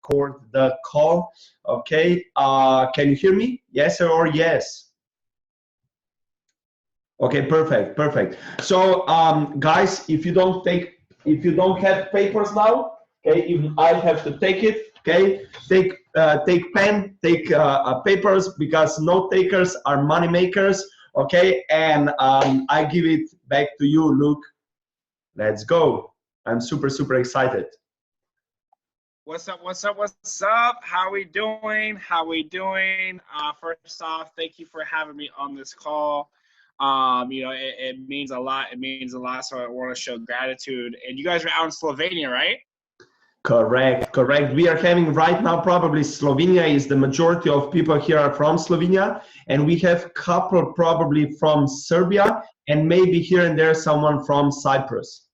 record the call. Okay, can you hear me? Yes or yes? Okay, perfect, perfect. So, guys, if you don't have papers now, okay, if I have to take it, okay, take pen, take papers, because note takers are money makers, okay, and I give it back to you, Luke. Let's go. I'm super excited. What's up? What's up? What's up? How we doing? How we doing? First off, thank you for having me on this call. You know, it means a lot. It means a lot. So I want to show gratitude. And you guys are out in Slovenia, right? Correct, correct. We are having right now, probably Slovenia is the majority of people here are from Slovenia, and we have couple probably from Serbia, and maybe here and there someone from Cyprus.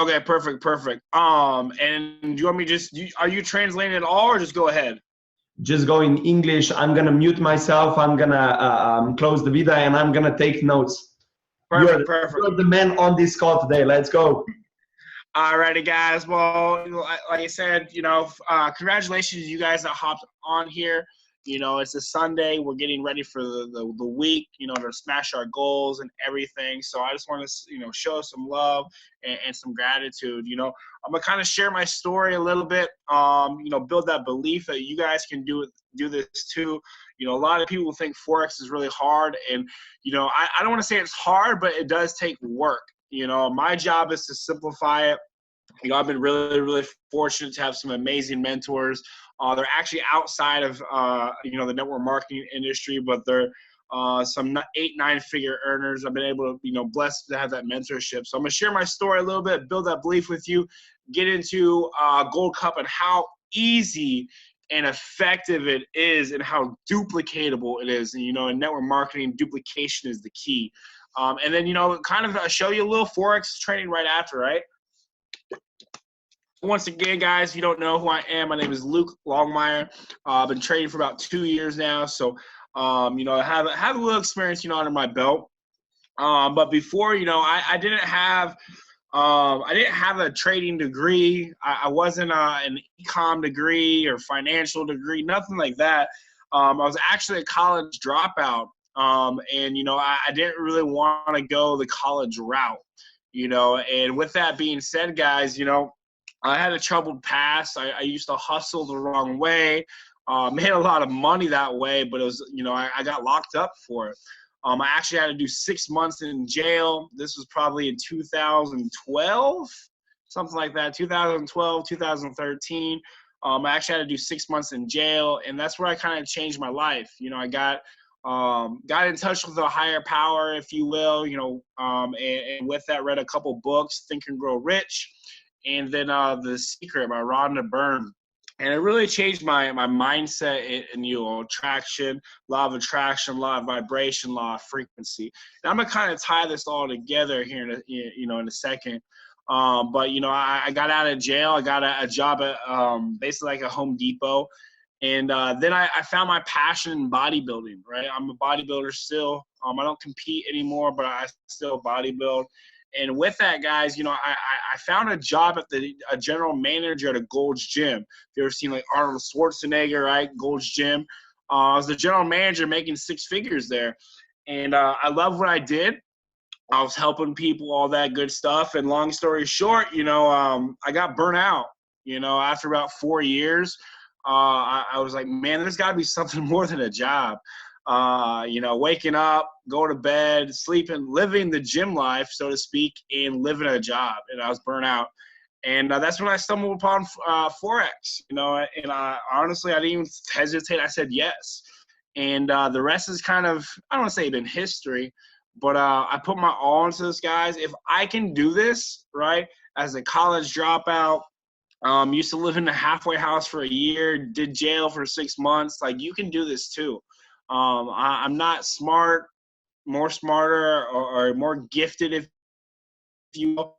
Okay, perfect. And do you want me are you translating it all, or just go ahead? Just go in English. I'm gonna mute myself. I'm gonna close the video, and I'm gonna take notes. Perfect. You're the man on this call today. Let's go. Alrighty, guys. Well, like I said, you know, congratulations to you guys that hopped on here. You know, it's a Sunday. We're getting ready for the week, you know, to smash our goals and everything. So I just want to, you know, show some love and some gratitude. You know, I'm going to kind of share my story a little bit, you know, build that belief that you guys can do this too. You know, a lot of people think Forex is really hard. And, you know, I don't want to say it's hard, but it does take work. You know, my job is to simplify it. You know, I've been really fortunate to have some amazing mentors. They're actually outside of, you know, the network marketing industry, but they're some 8-9-figure earners. I've been able to, you know, blessed to have that mentorship. So I'm going to share my story a little bit, build that belief with you, get into Gold Cup and how easy and effective it is and how duplicatable it is. And, you know, in network marketing, duplication is the key. And then, you know, kind of show you a little Forex trading right after, right? Once again, guys, if you don't know who I am, my name is Luke Longmire. I've been trading for about 2 years now. So, you know, I have a little experience, you know, under my belt. But before, you know, I didn't have a trading degree. I wasn't an econ degree or financial degree, nothing like that. I was actually a college dropout. And, you know, I didn't really want to go the college route, you know. And with that being said, guys, you know, I had a troubled past. I used to hustle the wrong way, made a lot of money that way, but it was, you know, I got locked up for it. I actually had to do 6 months in jail. This was probably in 2012, something like that, 2012, 2013. I actually had to do 6 months in jail, and that's where I kind of changed my life. You know, I got in touch with a higher power, if you will, you know, and with that, read a couple books, Think and Grow Rich, and then The Secret by Rhonda Byrne. And it really changed my mindset and, you know, law of attraction, law of vibration, law of frequency. And I'm going to kind of tie this all together here in a second. But, you know, I got out of jail. I got a job at basically like a Home Depot. And then I found my passion in bodybuilding, right? I'm a bodybuilder still. I don't compete anymore, but I still bodybuild. And with that, guys, you know, I found a job at a general manager at a Gold's Gym. If you ever seen like Arnold Schwarzenegger, right? Gold's Gym. I was the general manager making 6 figures there. And I love what I did. I was helping people, all that good stuff. And long story short, you know, I got burnt out, you know, after about 4 years. I was like, man, there's got to be something more than a job. You know, waking up, going to bed, sleeping, living the gym life, so to speak, and living a job. And I was burnt out. And that's when I stumbled upon Forex, you know, and honestly, I didn't even hesitate. I said yes. And the rest is kind of, I don't want to say been history, but I put my all into this, guys. If I can do this, right, as a college dropout, used to live in a halfway house for a year, did jail for 6 months, like, you can do this too. I'm not smart, more smarter, or more gifted, if you will.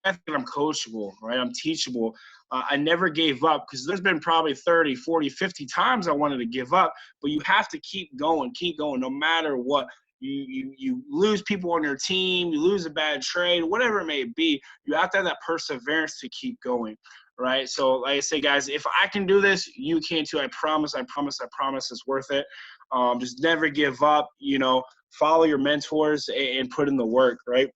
I think I'm coachable, right? I'm teachable. I never gave up, because there's been probably 30, 40, 50 times I wanted to give up, but you have to keep going, no matter what. You lose people on your team, you lose a bad trade, whatever it may be, you have to have that perseverance to keep going. right? So like I say, guys, if I can do this, you can too. I promise, I promise, I promise it's worth it. Just never give up, you know, follow your mentors and put in the work, right?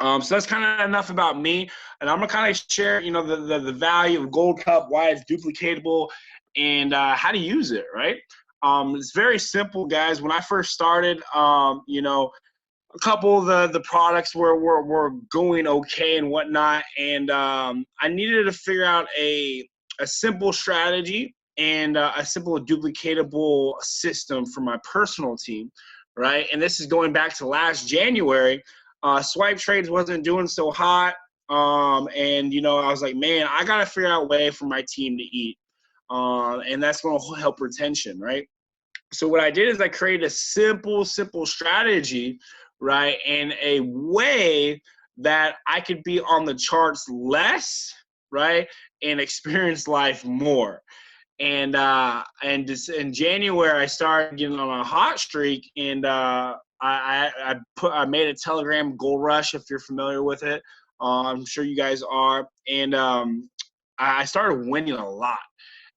So that's kind of enough about me, and I'm gonna kind of share, you know, the value of Gold Cup, why it's duplicatable, and how to use it, right? It's very simple, guys. When I first started, you know, a couple of the products were going okay and whatnot, and I needed to figure out a simple strategy and a simple duplicatable system for my personal team, right? And this is going back to last January. Swipe trades wasn't doing so hot, and you know, I was like, man, I gotta figure out a way for my team to eat, and that's gonna help retention, right? So what I did is I created a simple strategy, right, and a way that I could be on the charts less, right, and experience life more. And just in January, I started getting on a hot streak, and I made a Telegram Gold Rush, if you're familiar with it. I'm sure you guys are, and I started winning a lot,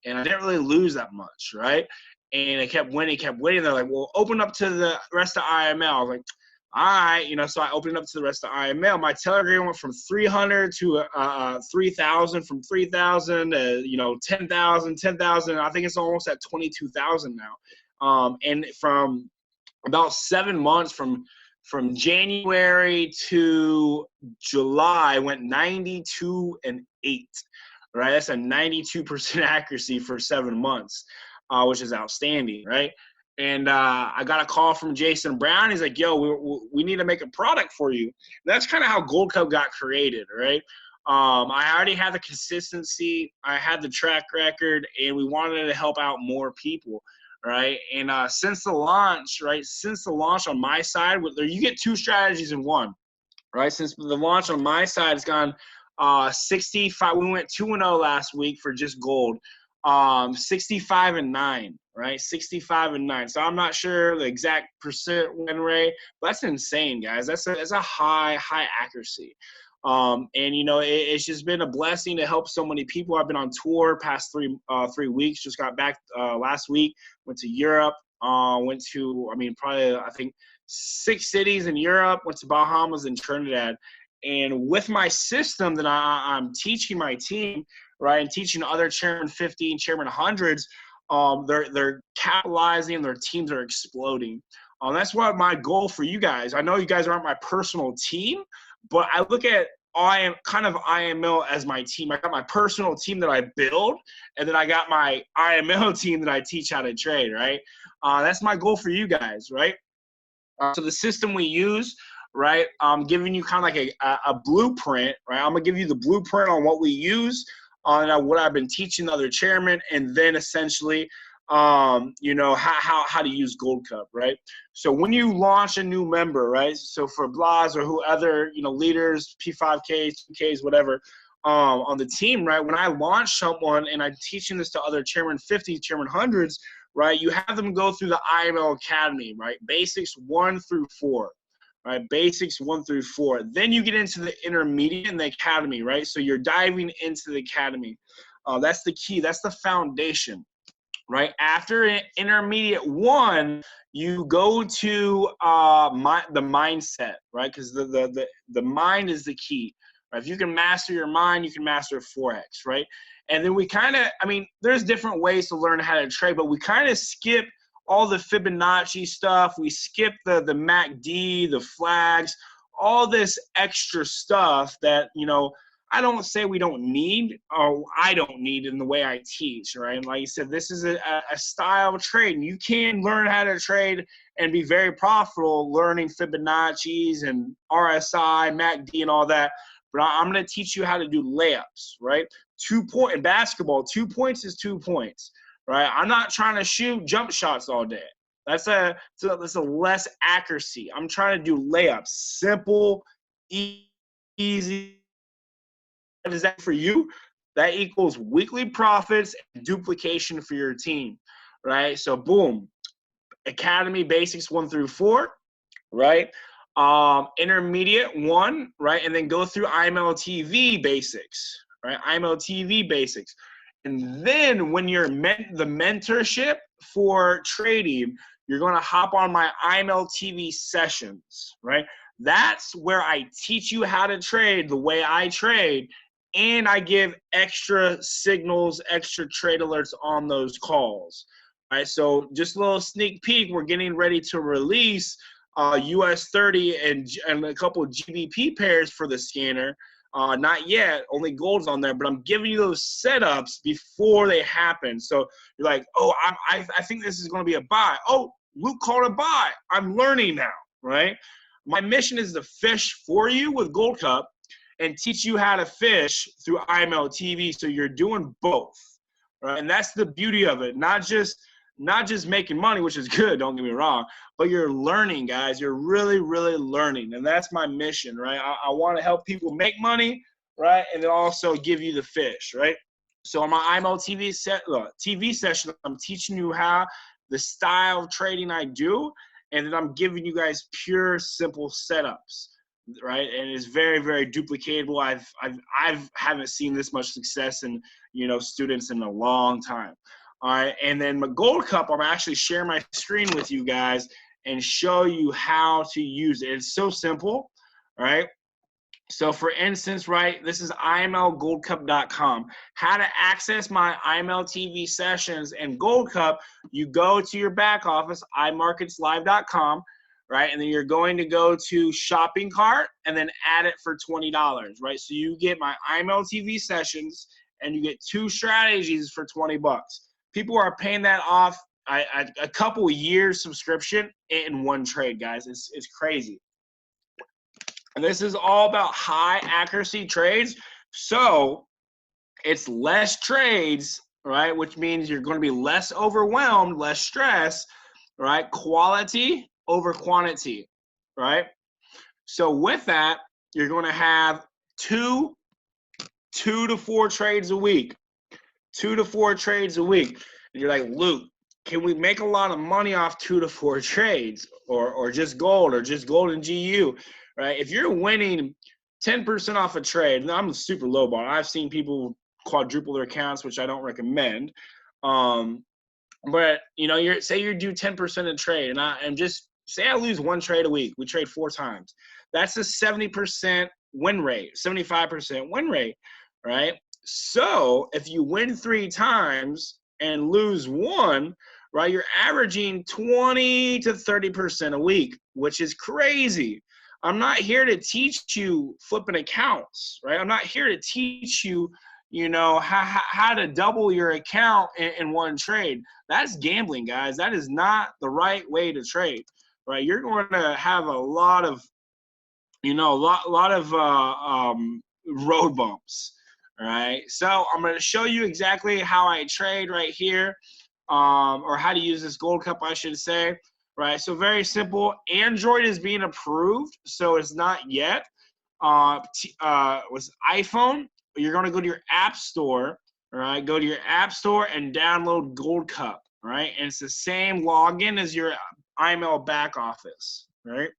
and I didn't really lose that much, right? And I kept winning. They're like, well, open up to the rest of IML. I was like, all right, you know, so I opened up to the rest of IML. My Telegram went from 300 to 3,000, from 3,000 to, you know, 10,000, 10,000. I think it's almost at 22,000 now. And from about 7 months, from January to July, went 92 and 8. Right, that's a 92% accuracy for 7 months, which is outstanding, right? And I got a call from Jason Brown. He's like, yo, we need to make a product for you. And that's kind of how Gold Cup got created, right? I already had the consistency. I had the track record, and we wanted to help out more people, right? And since the launch, on my side, you get two strategies in one, right? Since the launch on my side has gone 65. We went 2-0 last week for just gold. 65-9, right? 65-9. So I'm not sure the exact percent win rate, but that's insane, guys. That's a high accuracy. And you know, it's just been a blessing to help so many people. I've been on tour past 3 weeks. Just got back last week. Went to Europe. Went to, I think 6 cities in Europe. Went to Bahamas and Trinidad. And with my system that I'm teaching my team, right, and teaching other Chairman 50 and Chairman 100s, they're capitalizing, their teams are exploding. That's what my goal for you guys. I know you guys aren't my personal team, but I look at IML as my team. I got my personal team that I build, and then I got my IML team that I teach how to trade, right? That's my goal for you guys, right? So the system we use, right, I'm giving you kind of like a blueprint, right? I'm going to give you the blueprint on what we use, on what I've been teaching the other chairman, and then essentially, you know, how to use Gold Cup, right? So when you launch a new member, right, so for Blas or who other, you know, leaders, P5Ks, 2Ks, whatever, on the team, right, when I launch someone and I'm teaching this to other Chairman 50, Chairman 100s, right, you have them go through the IML Academy, right, basics 1 through 4. Right, basics 1 through 4. Then you get into the intermediate and the academy, right? So you're diving into the academy. That's the key. That's the foundation, right? After intermediate 1, you go to the mindset, right? Because the mind is the key. Right? If you can master your mind, you can master Forex, right? And then we kind of, there's different ways to learn how to trade, but we kind of skip all the Fibonacci stuff. We skip the MACD, the flags, all this extra stuff that, you know, I don't say we don't need, or I don't need in the way I teach, right? And like you said, this is a style of trading. You can learn how to trade and be very profitable learning Fibonacci's and RSI, MACD, and all that. But I'm going to teach you how to do layups, right? 2 point in basketball, 2 points is 2 points. Right, I'm not trying to shoot jump shots all day. That's a less accuracy. I'm trying to do layups, simple, easy. What is that for you? That equals weekly profits and duplication for your team, right? So boom, academy basics 1 through 4, right? Intermediate 1, right, and then go through IML TV basics. right? IMO-TV basics. And then when you're the mentorship for trading, you're going to hop on my IMO-TV sessions, right? That's where I teach you how to trade the way I trade, and I give extra signals, extra trade alerts on those calls. All right, so just a little sneak peek, we're getting ready to release US 30 and a couple of GBP pairs for the scanner. Not yet, only gold's on there, but I'm giving you those setups before they happen. So you're like, oh, I think this is going to be a buy. Oh, Luke called a buy. I'm learning now, right? My mission is to fish for you with Gold Cup and teach you how to fish through IMO TV. So you're doing both, right? And that's the beauty of it. Not just making money, which is good, don't get me wrong, but you're learning, guys. You're really, really learning. And that's my mission, right? I want to help people make money, right? And then also give you the fish, right? So on my IMO TV session, I'm teaching you how the style of trading I do, and then I'm giving you guys pure, simple setups, right? And it's very, very duplicatable. I haven't seen this much success in, students in a long time. All right, and then my Gold Cup, I'm actually sharing my screen with you guys and show you how to use it. It's so simple, all right? So for instance, right, this is imlgoldcup.com. How to access my IML TV sessions and Gold Cup, you go to your back office, imarketslive.com, right? And then you're going to go to shopping cart and then add it for $20, right? So you get my IML TV sessions and you get 2 strategies for 20 bucks. People are paying that off a couple of years subscription in one trade, guys. It's crazy. And this is all about high accuracy trades. So it's less trades, right? Which means you're going to be less overwhelmed, less stress, right? Quality over quantity, right? So with that, you're going to have 2 to 4 trades a week. 2 to 4 trades a week. And you're like, Luke, can we make a lot of money off 2 to 4 trades or just gold or just gold and GU, right? If you're winning 10% off a trade, and I'm a super low ball. I've seen people quadruple their accounts, which I don't recommend. But say you do 10% a trade, and just say I lose 1 trade a week. We trade 4 times. That's a 70% win rate, 75% win rate, right? So if you win 3 times and lose 1, right, you're averaging 20 to 30% a week, which is crazy. I'm not here to teach you flipping accounts, right? I'm not here to teach you, how to double your account in one trade. That's gambling, guys. That is not the right way to trade, right? You're going to have a lot of, road bumps. All right, so I'm going to show you exactly how I trade right here, or how to use this Gold Cup, I should say. Right, so very simple. Android is being approved, so it's not yet. With iPhone, you're going to go to your app store. All right, go to your app store and download Gold Cup. Right, and it's the same login as your IML back office. Right,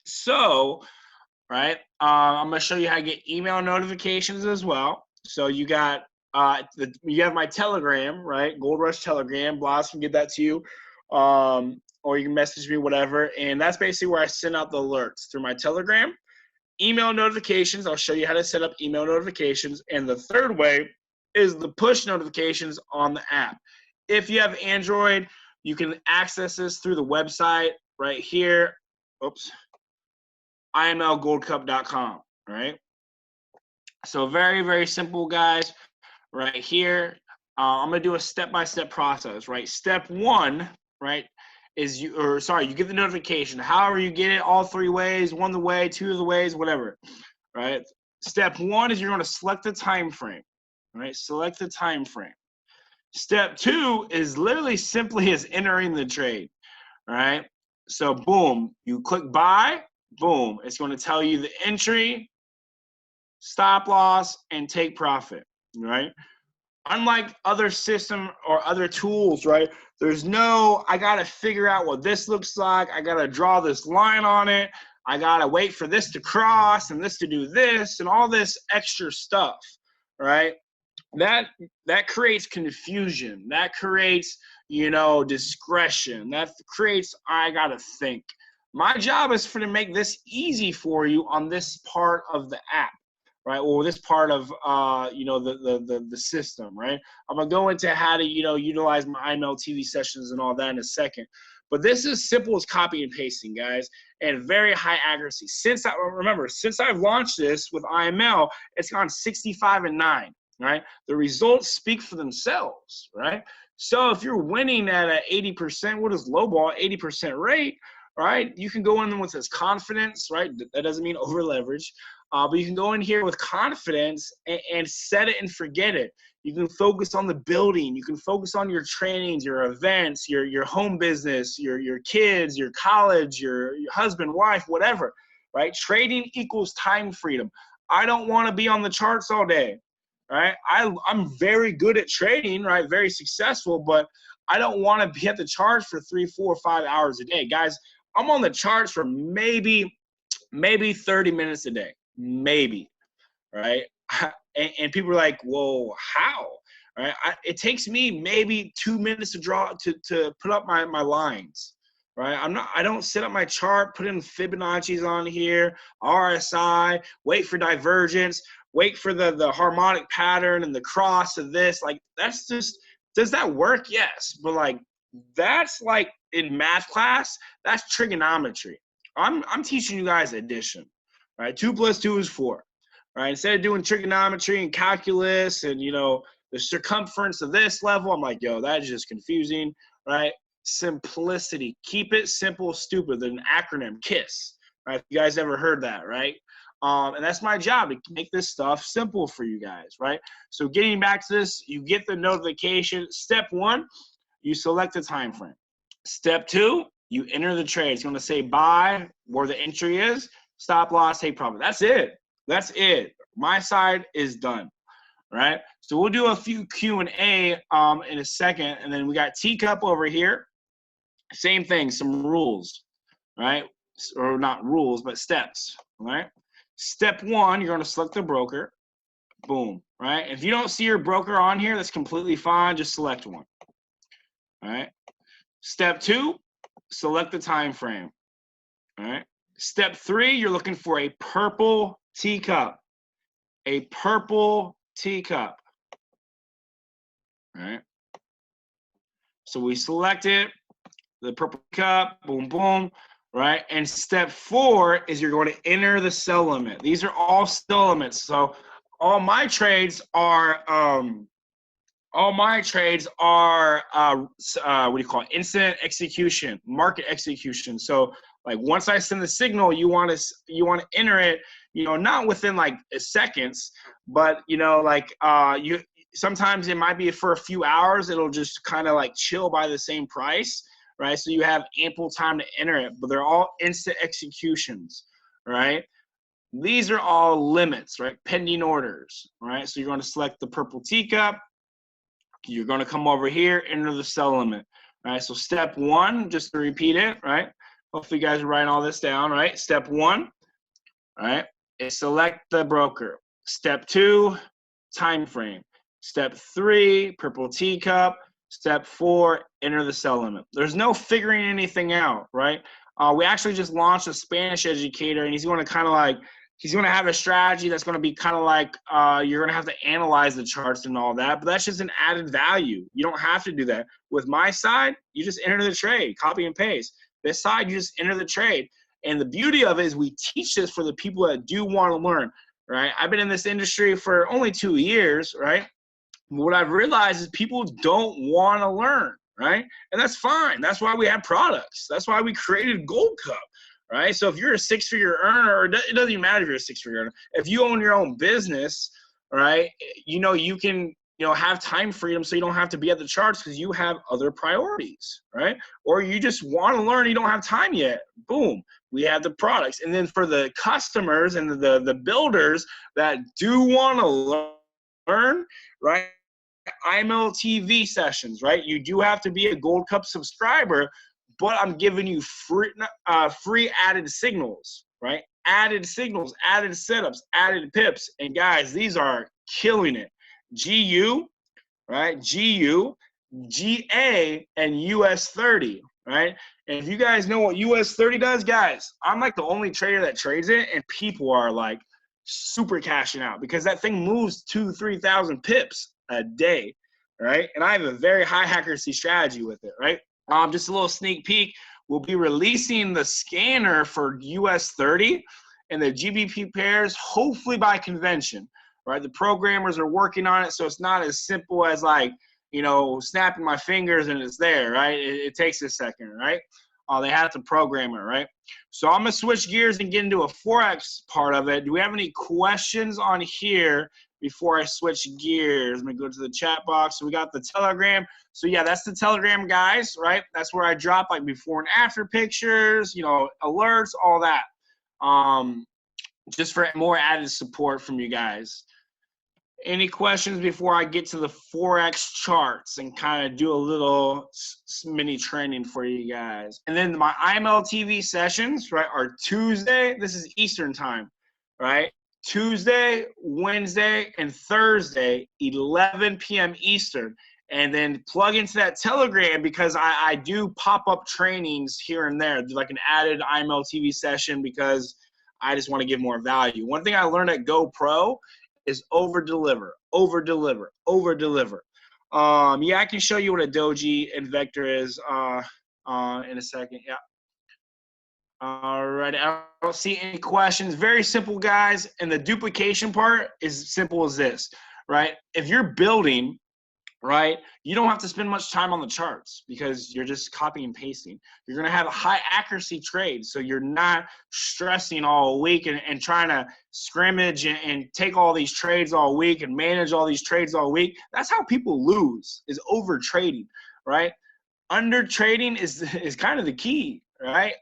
so right, I'm going to show you how to get email notifications as well. So you got you have my Telegram, right? Gold Rush Telegram. Blas can get that to you, or you can message me, whatever. And that's basically where I send out the alerts through my Telegram. Email notifications. I'll show you how to set up email notifications. And the third way is the push notifications on the app. If you have Android, you can access this through the website right here. Oops. imlgoldcup.com. Right. So very, very simple, guys, right here. I'm going to do a step-by-step process, right? Step 1, right, is you get the notification. However you get it, all 3 ways, 1 the way, 2 of the ways, whatever, right? Step 1 is you're going to select the time frame, right? Select the time frame. Step 2 is literally simply as entering the trade, right? So boom, you click buy, boom. It's going to tell you the entry, stop loss, and take profit, right? Unlike other system or other tools, right? There's no, I got to figure out what this looks like. I got to draw this line on it. I got to wait for this to cross and this to do this and all this extra stuff, right? That creates confusion. That creates, you know, discretion. That creates, I gotta think. My job is to make this easy for you on this part of the app, right? Or this part of you know, the system, right? I'm gonna go into how to, you know, utilize my IML TV sessions and all that in a second. But this is simple as copy and pasting, guys, and very high accuracy. Since I've launched this with IML, it's gone 65-9, right? The results speak for themselves, right? So if you're winning at an 80%, what is lowball, 80% rate, right? You can go in with this confidence, right? That doesn't mean over leverage, but you can go in here with confidence and set it and forget it. You can focus on the building. You can focus on your trainings, your events, your home business, your kids, your college, your husband, wife, whatever, right? Trading equals time freedom. I don't want to be on the charts all day, right? I'm very good at trading, right? Very successful, but I don't want to be at the charts for 3, 4, 5 hours a day. Guys, I'm on the charts for maybe 30 minutes a day, maybe, right? And people are like, "Whoa, how?" Right? It takes me maybe 2 minutes to put up my lines, right? I don't sit up my chart, put in Fibonacci's on here, RSI, wait for divergence, wait for the harmonic pattern and the cross of this. Like, that's just, does that work? Yes, but like, that's like in math class, that's trigonometry. I'm teaching you guys addition, right? 2 + 2 is 4. Right? Instead of doing trigonometry and calculus and, you know, the circumference of this level, I'm like, yo, that is just confusing, right? Simplicity. Keep it simple, stupid. There's an acronym, KISS. Right? You guys ever heard that, right? And that's my job, to make this stuff simple for you guys, right? So getting back to this, you get the notification. Step 1, you select the time frame. Step 2, you enter the trade. It's going to say buy, where the entry is, stop loss, take profit. That's it. That's it. My side is done, right? So we'll do a few Q&A in a second, and then we got Teacup over here. Same thing, some rules, right? Or not rules, but steps, right? Step 1, you're going to select the broker. Boom, right? If you don't see your broker on here, that's completely fine. Just select one, all right? Step 2, select the time frame, all right? Step 3, you're looking for a purple teacup. A purple teacup. All right. So we select it, the purple cup, boom, boom, right? And step 4 is you're going to enter the sell limit. These are all sell limits. So all my trades are what do you call it? Instant execution, market execution. So like once I send the signal, you want to enter it, you know, not within like seconds, but you know, like you sometimes it might be for a few hours. It'll just kind of like chill by the same price, right? So you have ample time to enter it, but they're all instant executions, right? These are all limits, right? Pending orders, right? So you're going to select the purple teacup. You're going to come over here, enter the sell limit. All right, so step 1, just to repeat it, right? Hopefully you guys are writing all this down, right? Step 1, all right, is select the broker. Step 2, time frame. Step 3, purple teacup. Step 4, enter the sell limit. There's no figuring anything out, right? We actually just launched a Spanish educator, and he's going to kind of like, he's going to have a strategy that's going to be kind of like you're going to have to analyze the charts and all that, but that's just an added value. You don't have to do that. With my side, you just enter the trade, copy and paste. This side, you just enter the trade. And the beauty of it is we teach this for the people that do want to learn, right? I've been in this industry for only 2 years, right? What I've realized is people don't want to learn, right? And that's fine. That's why we have products. That's why we created Gold Cup. Right? So if you're a 6-figure earner, or it doesn't even matter if you're a 6-figure earner, if you own your own business, right, you know, you can, you know, have time freedom so you don't have to be at the charts because you have other priorities, right? Or you just want to learn, you don't have time yet. Boom, we have the products. And then for the customers and the builders that do want to learn, right, IML TV sessions, right? You do have to be a Gold Cup subscriber, but I'm giving you free added signals, right? Added signals, added setups, added pips. And guys, these are killing it. GU, right? GU, GA, and US 30, right? And if you guys know what US 30 does, guys, I'm like the only trader that trades it, and people are like super cashing out because that thing moves 2,000-3,000 pips a day, right? And I have a very high accuracy strategy with it, right? Just a little sneak peek. We'll be releasing the scanner for US 30 and the GBP pairs, hopefully by convention, right? The programmers are working on it, so it's not as simple as like, you know, snapping my fingers and it's there, right? It takes a second, right? They have to program it, right? So I'm going to switch gears and get into a Forex part of it. Do we have any questions on here before I switch gears? Let me go to the chat box. So we got the Telegram. So yeah, that's the Telegram, guys, right? That's where I drop like before and after pictures, you know, alerts, all that. Just for more added support from you guys. Any questions before I get to the Forex charts and kind of do a little mini training for you guys? And then my IML TV sessions, right, are Tuesday. This is Eastern time, right? Tuesday, Wednesday, and Thursday, 11 p.m. Eastern. And then plug into that Telegram because I do pop-up trainings here and there, like an added IML TV session because I just want to give more value. One thing I learned at GoPro is over deliver. Yeah, I can show you what a Doji and vector is in a second. Yeah. All right. I don't see any questions. Very simple, guys. And the duplication part is simple as this, right? If you're building, right, you don't have to spend much time on the charts because you're just copying and pasting. You're going to have a high accuracy trade, so you're not stressing all week and trying to scrimmage and take all these trades all week and manage all these trades all week. That's how people lose, is over trading, right? Under trading is kind of the key, right?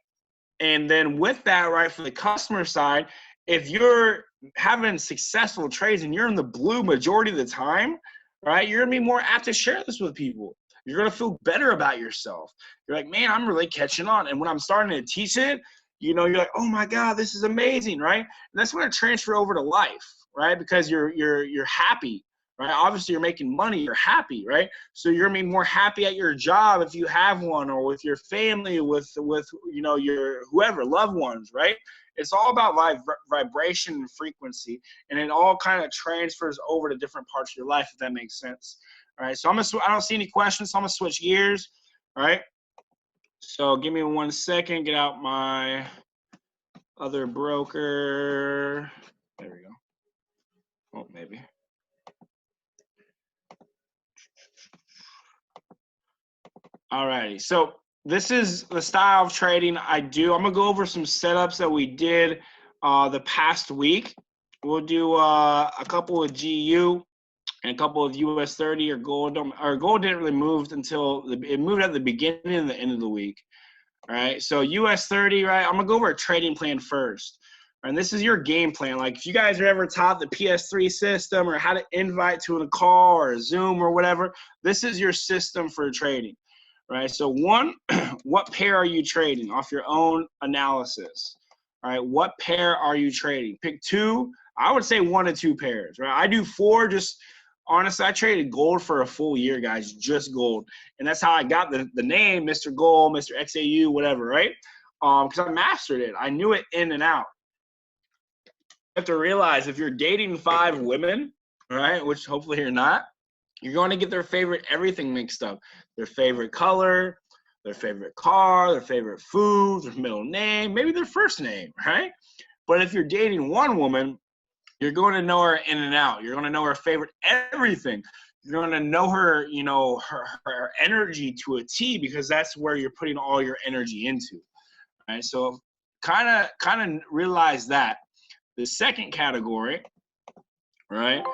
And then with that, right, for the customer side, if you're having successful trades and you're in the blue majority of the time, right, you're going to be more apt to share this with people. You're going to feel better about yourself. You're like, man, I'm really catching on. And when I'm starting to teach it, you know, you're like, oh my God, this is amazing, right? And that's going to transfer over to life, right? Because you're happy, right? Obviously, you're making money, you're happy, right? So you're going to be more happy at your job if you have one, or with your family, with you know, your whoever, loved ones, right? It's all about vibration and frequency, and it all kind of transfers over to different parts of your life, if that makes sense. All right, so I don't see any questions, so I'm gonna switch gears. All right, so give me 1 second, get out my other broker. There we go. Oh, maybe. All righty, so this is the style of trading I do. I'm gonna go over some setups that we did the past week. We'll do a couple of GU and a couple of US 30 or gold. Or gold didn't really move until it moved at the beginning and the end of the week. All right, so US 30, right? I'm gonna go over a trading plan first. And this is your game plan. Like if you guys are ever taught the PS3 system or how to invite to a call or a Zoom or whatever, this is your system for trading. Right, so one, what pair are you trading off your own analysis? All right, what pair are you trading? Pick two. I would say 1 to 2 pairs, right? I do 4. Just honestly, I traded gold for a full year, guys, just gold. And that's how I got the name Mr.Gold, Mr. XAU, whatever, right? Because I mastered it. I knew it in and out. You have to realize if you're dating 5 women, right, which hopefully you're not, you're going to get their favorite everything mixed up. Their favorite color, their favorite car, their favorite food, their middle name, maybe their first name, right? But if you're dating one woman, you're going to know her in and out. You're going to know her favorite everything. You're going to know her, you know, her energy to a T, because that's where you're putting all your energy into, right? So kind of realize that. The second category, right,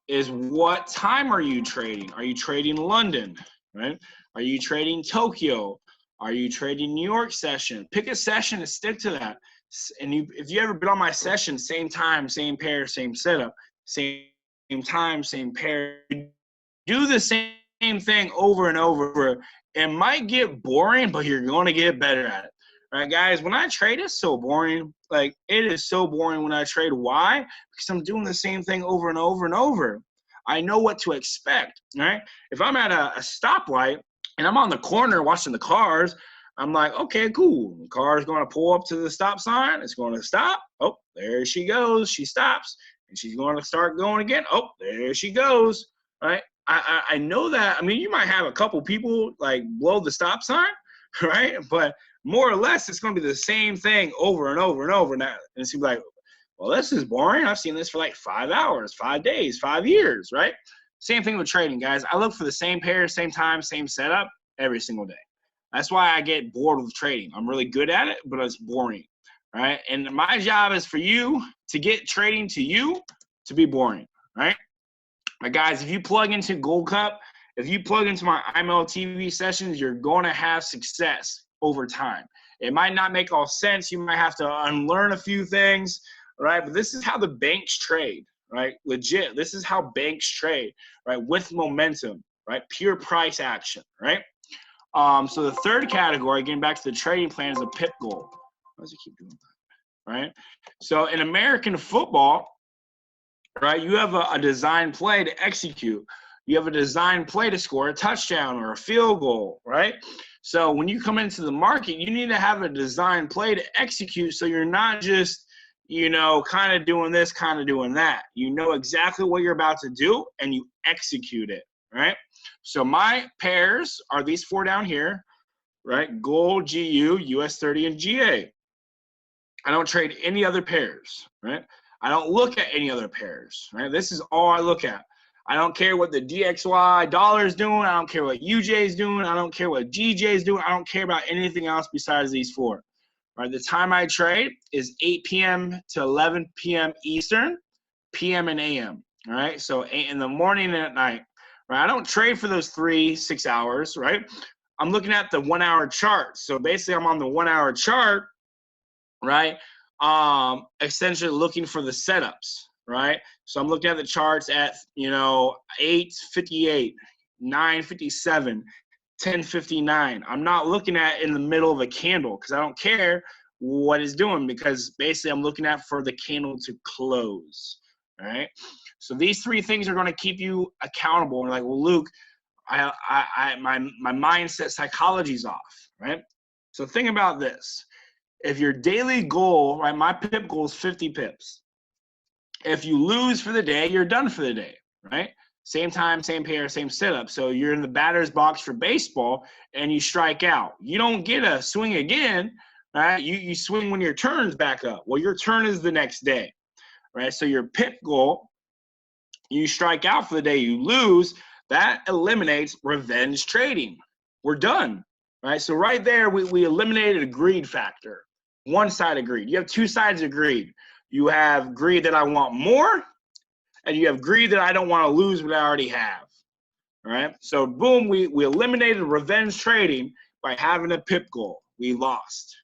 is what time are you trading? Are you trading London, right? Are you trading Tokyo? Are you trading New York session? Pick a session and stick to that. And if you ever been on my session, same time, same pair, same setup, same time, same pair, do the same thing over and over. It might get boring, but you're going to get better at it. right, guys? When I trade, it's so boring. Like, it is so boring when I trade. Why? Because I'm doing the same thing over and over and over. I know what to expect, right? If I'm at a stoplight and I'm on the corner watching the cars, I'm like, okay, cool. The car is going to pull up to the stop sign. It's going to stop. Oh, there she goes. She stops. And she's going to start going again. Oh, there she goes, right? I know that. I mean, you might have a couple people, like, blow the stop sign, right? But more or less, it's going to be the same thing over and over and over. Now, and it's like, well, this is boring. I've seen this for like 5 hours, 5 days, 5 years, right? Same thing with trading, guys. I look for the same pair, same time, same setup every single day. That's why I get bored with trading. I'm really good at it, but it's boring, right? And my job is for you to get trading to you to be boring, right? But guys, if you plug into Gold Cup, if you plug into my IMLTV sessions, you're going to have success over time. It might not make all sense. You might have to unlearn a few things, right? But this is how the banks trade, right? Legit. This is how banks trade, right? With momentum, right? Pure price action, right? So the third category, getting back to the trading plan, is a pip goal. Why does it keep doing that, right? So in American football, right, you have a design play to execute. You have a design play to score a touchdown or a field goal, right? So when you come into the market, you need to have a design play to execute, so you're not just, you know, kind of doing this, kind of doing that. You know exactly what you're about to do, and you execute it, right? So my pairs are these four down here, right? Gold, GU, US 30, and GA. I don't trade any other pairs, right? I don't look at any other pairs, right? This is all I look at. I don't care what the DXY dollar is doing. I don't care what UJ is doing. I don't care what GJ is doing. I don't care about anything else besides these four, right? The time I trade is 8 p.m. to 11 p.m. Eastern, PM and AM, all right? So 8 in the morning and at night, right? I don't trade for those 3-6 hours, right? I'm looking at the 1 hour chart. So basically I'm on the 1 hour chart, right? Essentially looking for the setups, right? So I'm looking at the charts at, you know, 8:58, 9:57, 10:59. I'm not looking at in the middle of a candle because I don't care what it's doing, because basically I'm looking at for the candle to close, right? So these three things are going to keep you accountable. And like, well, Luke, my mindset psychology's off, right? So think about this. If your daily goal, right, my pip goal is 50 pips. If you lose for the day, you're done for the day, right? Same time, same pair, same setup. So you're in the batter's box for baseball and you strike out. You don't get a swing again, right? You swing when your turn's back up. Well, your turn is the next day, right? So your pip goal, you strike out for the day, you lose, that eliminates revenge trading. We're done, right? So right there, we eliminated a greed factor. One side of greed. You have two sides of greed. You have greed that I want more, and you have greed that I don't want to lose what I already have. All right. So boom, we eliminated revenge trading by having a pip goal. We lost.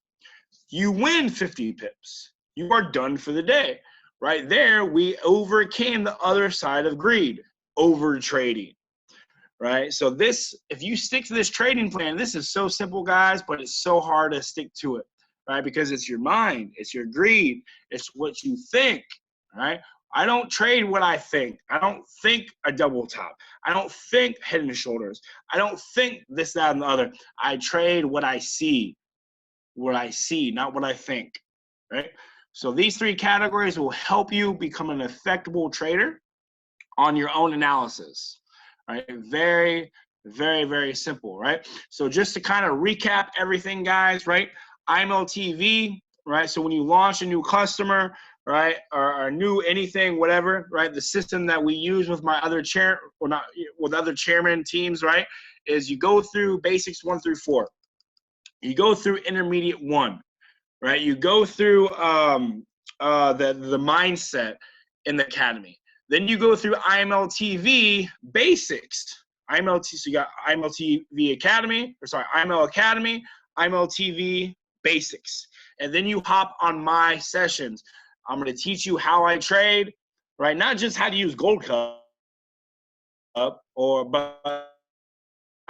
You win 50 pips. You are done for the day. Right there, we overcame the other side of greed, over trading. Right. So this, if you stick to this trading plan, this is so simple, guys, but it's so hard to stick to it. Right? Because it's your mind, it's your greed, it's what you think, right? I don't trade what I think. I don't think a double top. I don't think head and shoulders. I don't think this, that, and the other. I trade what I see, not what I think, right? So these three categories will help you become an effective trader on your own analysis, right? Very, very, very simple, right? So just to kind of recap everything, guys, right? IMLTV, right? So when you launch a new customer, right, or new anything, whatever, right? The system that we use with my other with other chairman teams, right, is you go through basics 1 through 4. You go through intermediate 1, right? You go through the mindset in the academy. Then you go through IMLTV basics. So you got IMLTV Academy, IML Academy, IMLTV basics, and then you hop on my sessions. I'm going to teach you how I trade, right? Not just how to use Gold Cup, but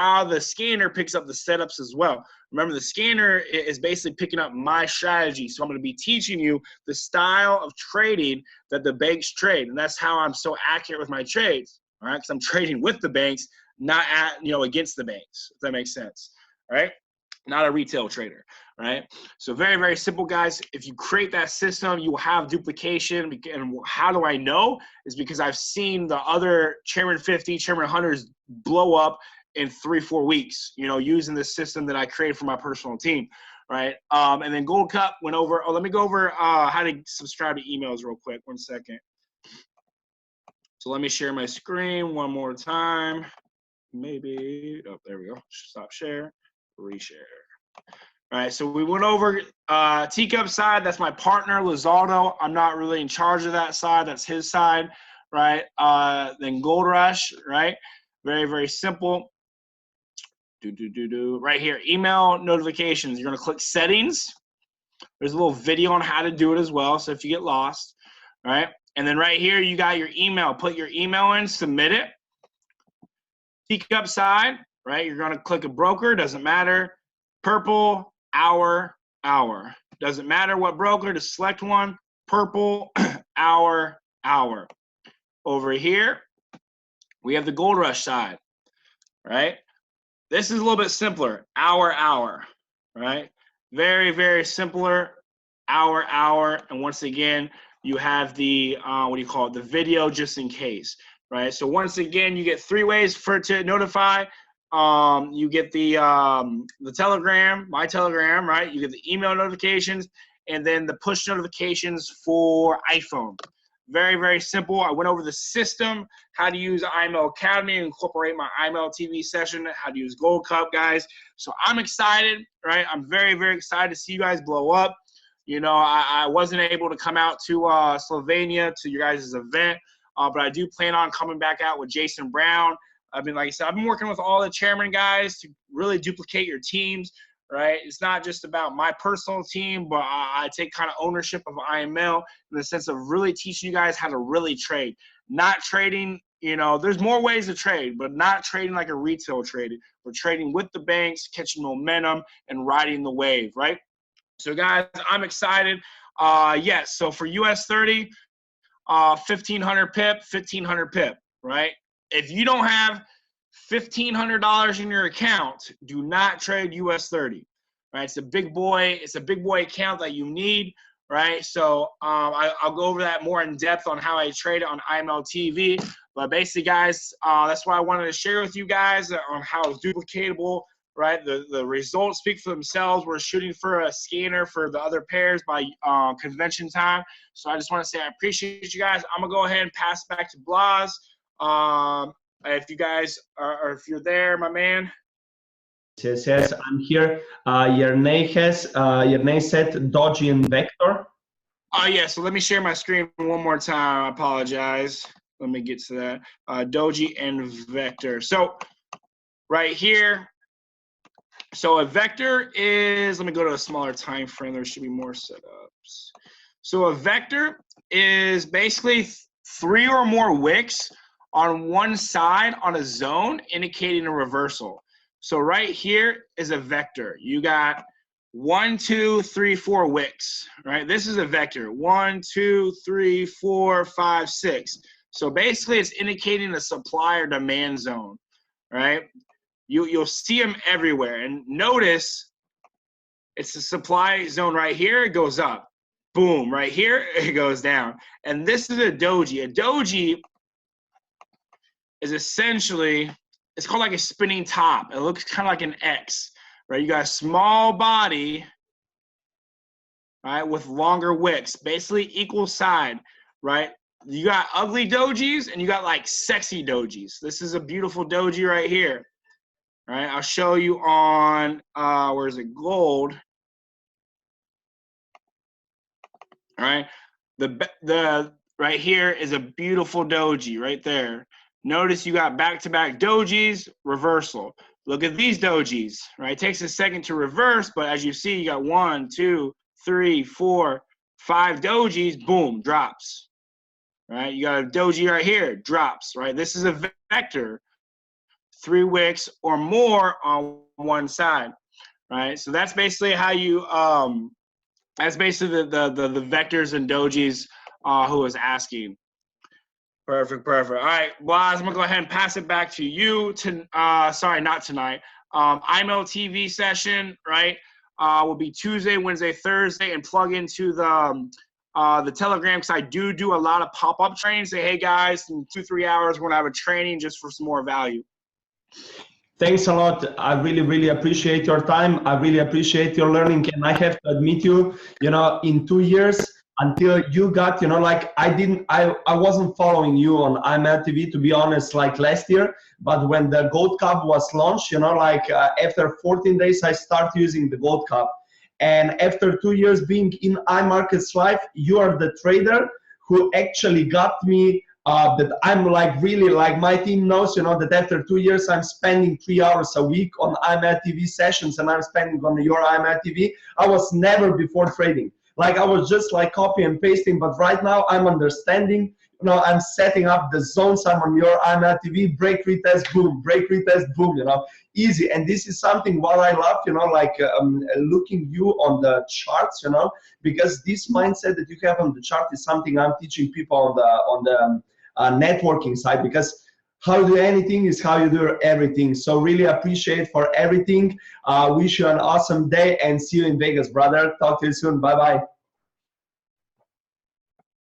now the scanner picks up the setups as well. Remember, the scanner is basically picking up my strategy. So I'm going to be teaching you the style of trading that the banks trade. And that's how I'm so accurate with my trades, all right? Because I'm trading with the banks, not against the banks, if that makes sense, all right? Not a retail trader, right? So very, very simple, guys. If you create that system, you will have duplication. And how do I know? Is because I've seen the other Chairman 50, Chairman 100s blow up in 3-4 weeks, using the system that I created for my personal team, right? And then Gold Cup went over. Oh, let me go over how to subscribe to emails real quick. 1 second. So let me share my screen one more time. Maybe. Oh, there we go. Stop share. Reshare. All right, so we went over Teacup side. That's my partner, Lizardo. I'm not really in charge of that side. That's his side, right? Then Gold Rush, right? Very, very simple. Right here, email notifications. You're going to click settings. There's a little video on how to do it as well, so if you get lost, right? And then right here, you got your email. Put your email in, submit it. Teacup side, right? You're going to click a broker, doesn't matter. Purple, hour. Doesn't matter what broker, just select one. Purple, hour. Over here, we have the Gold Rush side, right? This is a little bit simpler, hour, right? Very, very simpler, hour. And once again, you have the, the video just in case, right? So once again, you get 3 ways to notify. You get the Telegram, my Telegram, right? You get the email notifications, and then the push notifications for iPhone. Very, very simple. I went over the system, how to use IML Academy, incorporate my IML TV session, how to use Gold Cup, guys. So I'm excited, right? I'm very, very excited to see you guys blow up. I wasn't able to come out to Slovenia to your guys' event, but I do plan on coming back out with Jason Brown. Like I said, I've been working with all the chairman guys to really duplicate your teams, right? It's not just about my personal team, but I take kind of ownership of IML in the sense of really teaching you guys how to really trade. Not trading, there's more ways to trade, but not trading like a retail trader. We're trading with the banks, catching momentum, and riding the wave, right? So, guys, I'm excited. Yes, so for US 30, 1,500 pip, right? If you don't have $1,500 in your account, do not trade US 30. Right? It's a big boy account that you need, right? So I'll go over that more in depth on how I trade it on IML TV. But basically, guys, that's why I wanted to share with you guys on how it's duplicatable, right? The results speak for themselves. We're shooting for a scanner for the other pairs by convention time. So I just want to say I appreciate you guys. I'm going to go ahead and pass back to Blas. If you guys are, if you're there, my man. Yes, I'm here. Your name said Doji and Vector. Oh, yeah, so let me share my screen one more time. I apologize. Let me get to that. Doji and Vector. So right here, so a vector is, let me go to a smaller time frame. There should be more setups. So a vector is basically 3 or more wicks on one side on a zone indicating a reversal. So right here is a vector. You got 1, 2, 3, 4 wicks, right? This is a vector. 1, 2, 3, 4, 5, 6. So basically it's indicating a supply or demand zone, right? You'll see them everywhere. And notice it's the supply zone right here. It goes up. Boom. Right here, it goes down. And this is a doji. A doji is essentially, it's called like a spinning top. It looks kind of like an X, right? You got a small body, right, with longer wicks, basically equal side, right? You got ugly dojis and you got like sexy dojis. This is a beautiful doji right here. All right, I'll show you on, where is it, gold. All right, the right here is a beautiful doji right there. Notice you got back-to-back dojis, reversal. Look at these dojis, right? It takes a second to reverse, but as you see, you got 1, 2, 3, 4, 5 dojis, boom, drops. Right? You got a doji right here, drops, right? This is a vector. 3 wicks or more on one side, right? So that's basically how you, that's basically the vectors and dojis who was asking. Perfect. All right, Blas, I'm gonna go ahead and pass it back to you. Sorry, not tonight. IMO TV session, right? Will be Tuesday, Wednesday, Thursday, and plug into the Telegram because I do a lot of pop-up trainings. Say, hey guys, in 2-3 hours we're gonna have a training just for some more value. Thanks a lot. I really appreciate your time. I really appreciate your learning. And I have to admit in 2 years until you got, like I wasn't following you on IML TV, to be honest, like last year. But when the Gold Cup was launched, after 14 days, I started using the Gold Cup. And after 2 years being in iMarkets Live, you are the trader who actually got me that I'm like really like my team knows, that after 2 years I'm spending 3 hours a week on IML TV sessions and I'm spending on your IML TV. I was never before trading. Like I was just like copy and pasting, but right now I'm understanding, I'm setting up the zones. I'm on your IML TV, break retest, boom, break retest, boom, easy. And this is something what I love, looking you on the charts, because this mindset that you have on the chart is something I'm teaching people on the networking side, because how you do anything is how you do everything. So really appreciate for everything. Wish you an awesome day and see you in Vegas, brother. Talk to you soon. Bye-bye.